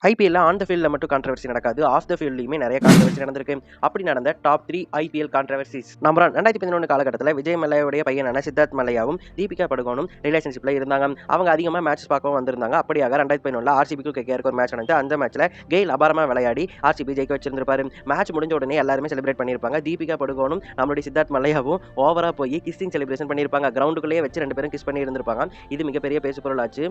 ஐபிஎல்ல on the ஃபீல்ட்ல மட்டும் கான்ட்ரவர்சி நடக்காது, ஆஃப் த ஃபீல்ட்லயுமே நிறைய கான்ட்ரவர்சி நடந்திருக்கு. அப்படி நடந்த டாப் 3 ஐபிஎல் கான்ட்ரவர்சிஸ். நம்பர் 1, 2011 காலகட்டத்தில் விஜய் மல்லையாவுடைய பையனான சித்தார்த் மல்லையாவும் தீபிகா படுகோனும் ரிலேஷன்ஷிப்ல இருந்தாங்க. அவங்க அதிகமாக மேட்ச் பார்க்கவும் வந்திருந்தாங்க. அப்படியாக 2011 ஆர்சிபிக்கு கேகேஆருக்கு ஒரு மேட்ச் நடந்து அந்த மேட்ச்ல கெயில் அபாரமா விளையாடி ஆர்சிபி ஜெயிக்க வச்சிருந்திருப்பாரு. மேட்ச் முடிஞ்ச உடனே எல்லாருமே செலிப்ரேட் பண்ணியிருப்பாங்க. தீபிகா படுகோனும் நம்மளுடைய சித்தார்த் மல்லையாவும் ஓவரா போய் கிஸ்ஸிங் செலிப்ரேஷன் பண்ணியிருப்பாங்க. கிரவுண்டுக்குள்ளேயே வச்சு 2 பேரும் கிஸ் பண்ணி இருந்திருப்பாங்க. இது மிகப்பெரிய பேசு பொருளாச்சு.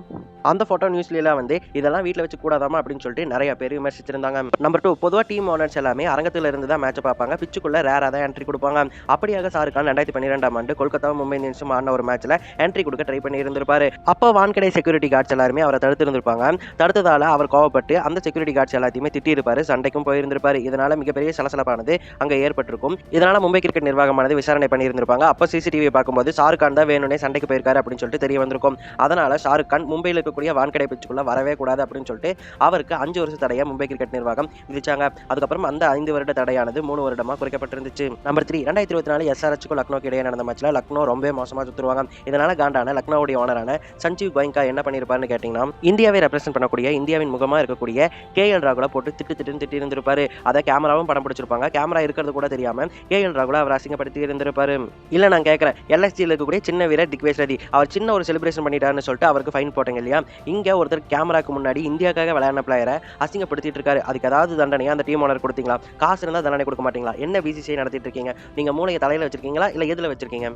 அந்த போட்டோ நியூஸ்ல எல்லாம் வந்து இதெல்லாம் வீட்டில் வச்சு கூடாதாமா அப்படின்னு சொல்லிட்டு நிறைய பேர் விமர்சிச்சிருந்தாங்க. நம்பர் 2, பொதுவா டீம் ஓனர்ஸ் எல்லாமே அரங்கத்துல இருந்து தான் மேட்ச் பார்ப்பாங்க, பிச்சுக்குள்ள ரேரா தான் என்ட்ரி கொடுப்பாங்க. அப்படியாக ஷாருக் கான் 2012ஆம் ஆண்டு கொல்கத்தாவும் மும்பை இந்தியன்ஸும் ஆன ஒரு மேட்ச்ல என்ட்ரி கொடுக்க ட்ரை பண்ணி இருந்திருப்பாரு. அப்போ வான்கடை செக்யூரிட்டி கார்ட்ஸ் எல்லாருமே அவரை தடுத்து இருந்திருப்பாங்க. தடுத்ததால அவர் கோவப்பட்டு அந்த செக்யூரிட்டி கார்ட்ஸ் எல்லாத்தையுமே திட்டி இருப்பாரு, சண்டைக்கும் போயிருந்திருப்பாரு. இதனால மிகப்பெரிய சலசலப்பானது அங்க ஏற்பட்டிருக்கும். இதனால மும்பை கிரிக்கெட் நிர்வாகமானது விசாரணை பண்ணி இருந்திருப்பாங்க. அப்போ சிசிடிவி பார்க்கும்போது ஷாருக் கான் தான் வேணும்னே சண்டைக்கு போயிருக்காரு அப்படின்னு சொல்லிட்டு தெரிய வந்திருக்கும். அதனால ஷாருக் கான் மும்பையில் இருக்கக்கூடிய வான்கடை பிச்சுக்குள்ள வரவே கூடாது அப்படின்னு சொல்லிட்டு அவருக்கு 5 வருஷ தடையை மும்பை கிரிக்கெட் நிர்வாகம் விதிச்சாங்க. அதுக்கப்புறம் அந்த 5 வருட தடையானது 3 வருடமா குறைக்கப்பட்டிருந்துச்சு. நம்பர் 3, 2024 எஸ்ஆர்எச்சுக்கும் லக்னோக்கு இடையே நடந்த மேட்ச்ல லக்னோ ரொம்ப மோசமா சுத்துருவாங்க. இதனால காண்டான லக்னோவுடைய ஓனரான சஞ்சீவ் கோயங்கா என்ன பண்ணிருப்பாருன்னு கேட்டீங்கன்னா, இந்தியாவை ரெப்ரசென்ட் பண்ணக்கூடிய இந்தியாவின் முகமா இருக்கக்கூடிய கேஎல் ராகுலை போட்டு திட்டி இருந்திருப்பாரு. அதை கேமராவும் படம் பிடிச்சிருப்பாங்க. கேமரா இருக்கிறது கூட தெரியாம கேஎல் ராகுலை அவர் அசிங்கப்படுத்தி இருந்திருப்பாரு. இல்ல நான் கேட்கிறேன், எல்எஸ்ஜியில் இருக்கக்கூடிய சின்ன வீரர் திக்வேஷ் ரெட்டி அவர் சின்ன ஒரு செலிப்ரேஷன் பண்ணிட்டாருன்னு சொல்லிட்டு அவருக்கு ஃபைன் போட்டீங்க இல்லையா? இங்க ஒருத்தர் கேமராக்கு முன்னாடி இந்தியாக்காக விளையாடின பிளேயரை அசிங்கப்படுத்திட்டு இருக்காரு. அதுக்கு ஏதாவது தண்டனையா அந்த டீம் ஓனர் கொடுத்தீங்களா? காசு இருந்தால் தண்டனை கொடுக்க மாட்டீங்களா? என்ன பிசிசிஐ நடத்திட்டு இருக்கீங்க? நீங்க மூளையை தலையில வச்சிருக்கீங்களா இல்ல எதுல வச்சிருக்கீங்க?